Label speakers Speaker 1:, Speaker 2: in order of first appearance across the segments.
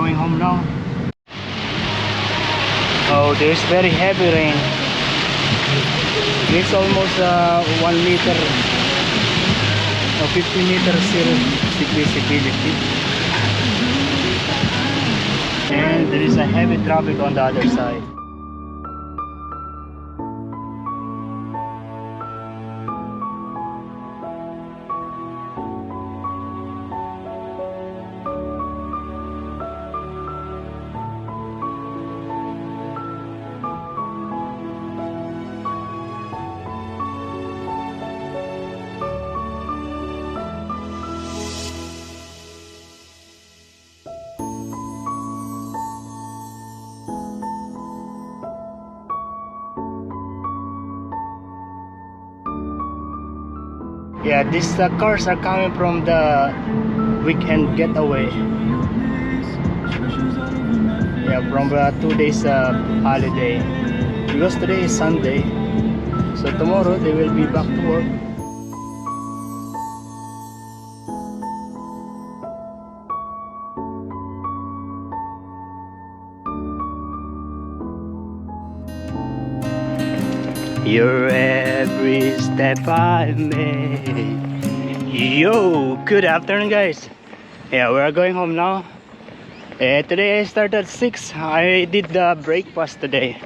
Speaker 1: going home now. Oh, there's very heavy rain. It's almost 1 meter, 50 meters visibility. And there is a heavy traffic on the other side. Yeah, these cars are coming from the weekend getaway. Yeah, from 2 days holiday. Because today is Sunday, so tomorrow they will be back to work. Your every step I make. Yo, good afternoon guys. Yeah, we are going home now. Today I started at 6. I did the breakfast today.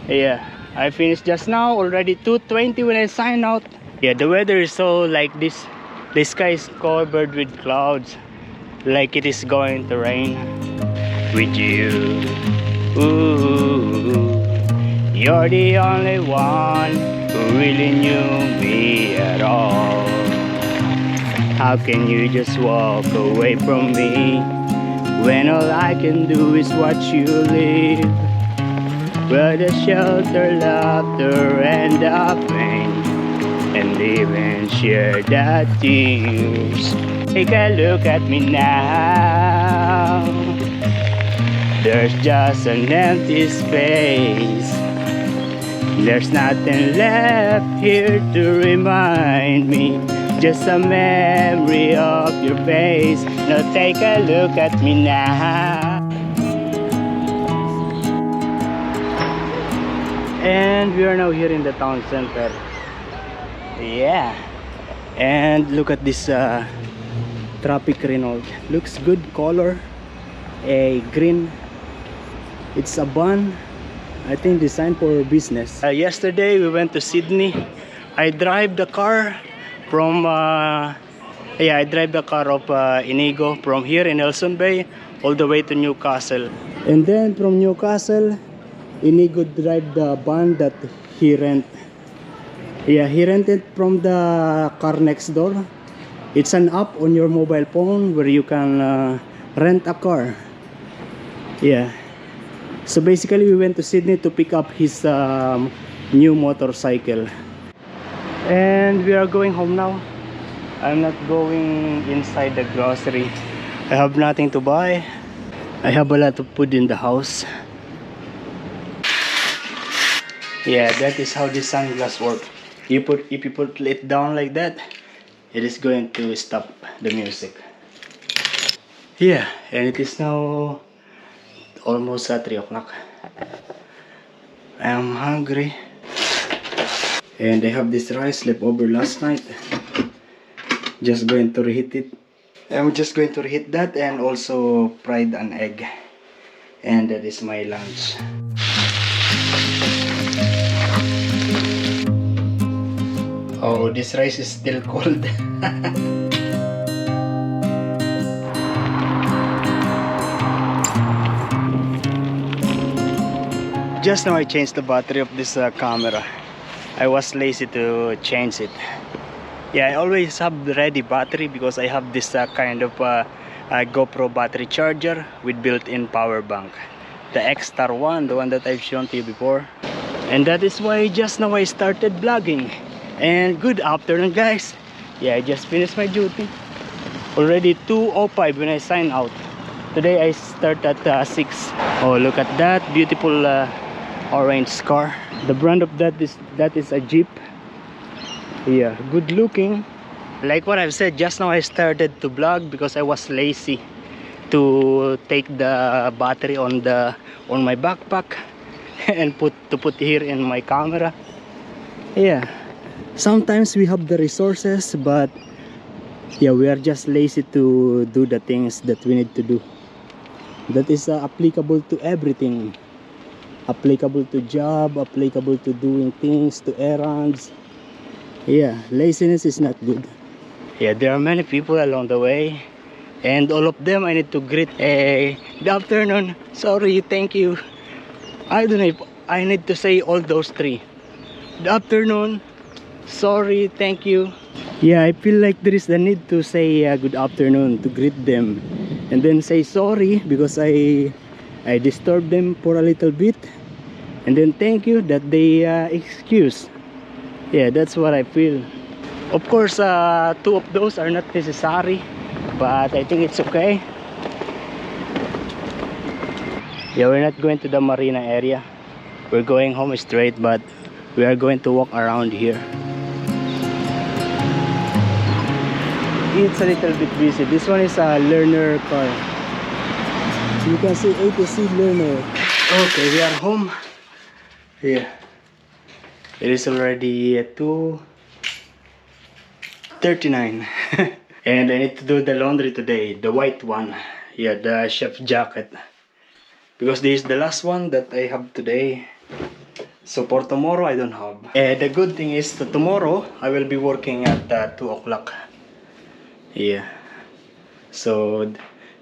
Speaker 1: Yeah, I finished just now, already 2:20 when I sign out. Yeah, the weather is so like this. The sky is covered with clouds, like it is going to rain. With you, ooh, you're the only one who really knew me at all. How can you just walk away from me when all I can do is watch you leave? Where the shelter, laughter, and the pain, and even share the tears. Take a look at me now. There's just an empty space. There's nothing left here to remind me. Just a memory of your face. Now take a look at me now. And we are now here in the town center. Yeah. And look at this traffic Renault. Looks good color. A green. It's a van. I think designed for business. Yesterday we went to Sydney. I drive the car from I drive the car of Inigo from here in Nelson Bay all the way to Newcastle. And then from Newcastle, Inigo drive the van that he rent. Yeah, he rented from the car next door. It's an app on your mobile phone where you can rent a car. Yeah. So basically we went to Sydney to pick up his new motorcycle. And we are going home now. I'm not going inside the grocery. I have nothing to buy. I have a lot of food in the house. Yeah, that is how this sunglass works. If you put it down like that, it is going to stop the music. Yeah, and it is now almost 3 o'clock. I'm hungry. And I have this rice left over last night. Just going to reheat it. I'm just going to reheat that and also fried an egg. And that is my lunch. Oh, this rice is still cold. Just now I changed the battery of this camera. I was lazy to change it. Yeah, I always have the ready battery because I have this kind of GoPro battery charger with built-in power bank. The X-Star one, the one that I've shown to you before. And that is why just now I started vlogging. And good afternoon guys. Yeah, I just finished my duty. Already 2:05 when I sign out. Today I start at 6. Oh, look at that beautiful orange car. The brand of that is a Jeep. Yeah, good looking. Like what I've said, just now I started to vlog because I was lazy to take the battery on my backpack and put here in my camera. Yeah, sometimes we have the resources, but yeah, we are just lazy to do the things that we need to do. That is applicable to everything, applicable to job, applicable to doing things, to errands. Yeah, laziness is not good. Yeah, there are many people along the way, and all of them I need to greet. Hey, good afternoon, sorry, thank you. I don't know if I need to say all those three. Good afternoon, sorry, thank you. Yeah, I feel like there is the need to say good afternoon to greet them, and then say sorry because I disturbed them for a little bit, and then thank you that they excuse. Yeah, that's what I feel. Of course, two of those are not necessary, but I think it's okay. Yeah, we're not going to the marina area. We're going home straight, but we are going to walk around here. It's a little bit busy. This one is a learner car. You can see A to C learner. Okay, we are home. Yeah, it is already 2:39 and I need to do the laundry today, the white one. Yeah, the chef jacket, because this is the last one that I have today. So for tomorrow I don't have. The good thing is that tomorrow I will be working at 2 o'clock. Yeah, so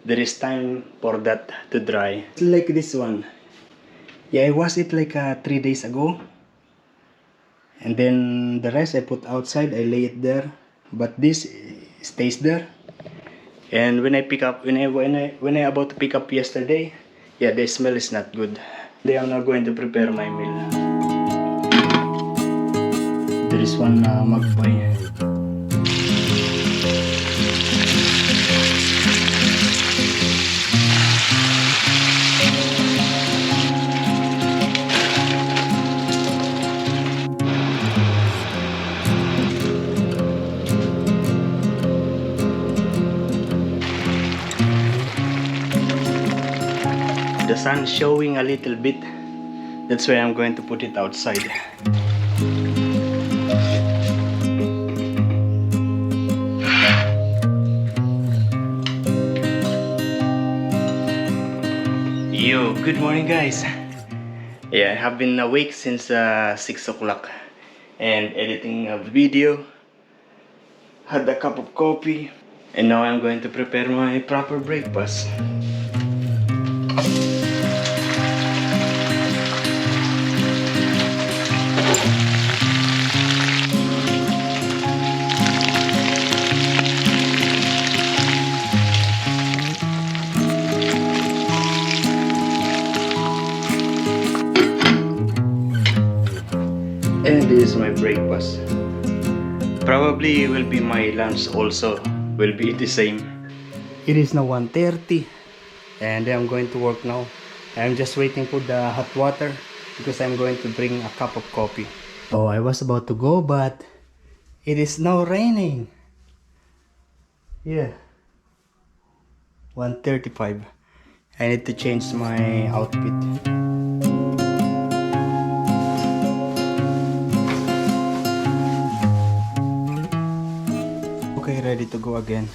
Speaker 1: there is time for that to dry. Like this one. Yeah, I washed it like 3 days ago, and then the rest I put outside. I lay it there, but this stays there. And when I pick up, when I about to pick up yesterday, yeah, the smell is not good. They are now going to prepare my meal. There is one magpie. The sun showing a little bit. That's why I'm going to put it outside. Yo, good morning guys. Yeah, I have been awake since 6 o'clock and editing a video. Had a cup of coffee, and now I'm going to prepare my proper breakfast. And this is my breakfast. Probably will be my lunch also. Will be the same. It is now 1:30 and I'm going to work now. I'm just waiting for the hot water because I'm going to bring a cup of coffee. Oh, I was about to go, but it is now raining. Yeah. 1:35. I need to change my outfit. Okay, ready to go again.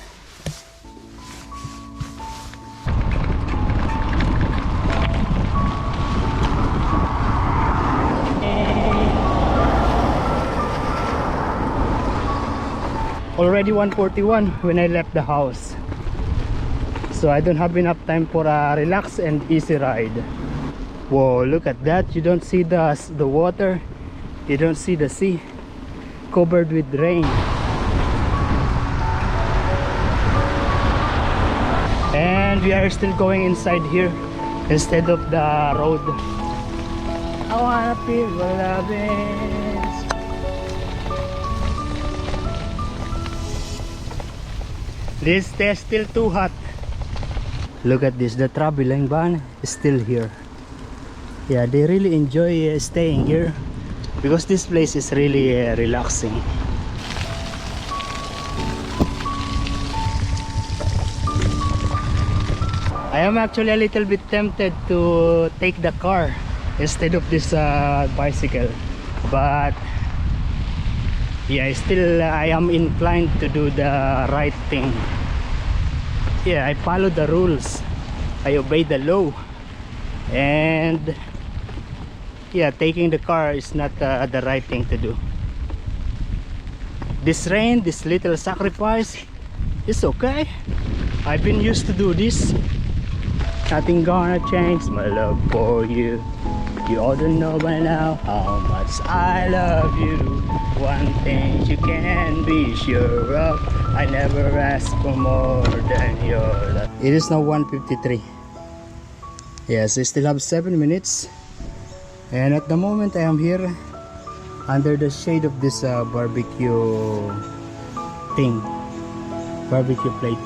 Speaker 1: Already 1:41 when I left the house, so I don't have enough time for a relax and easy ride. Whoa, look at that. You don't see the water, you don't see the sea, covered with rain. And we are still going inside here instead of the road. I wanna feel love is. This is still too hot. Look at this, the traveling van is still here. Yeah, they really enjoy staying here because this place is really relaxing. I am actually a little bit tempted to take the car instead of this bicycle, but yeah, still I am inclined to do the right thing. Yeah, I follow the rules, I obey the law, and yeah, taking the car is not the right thing to do. This rain, this little sacrifice is okay. I've been used to do this. Nothing gonna change my love for you. You ought to know by now how much I love you. One thing you can be sure of, I never ask for more than your love. It is now 1:53. Yes, I still have 7 minutes, and at the moment I am here under the shade of this barbecue thing, barbecue plate.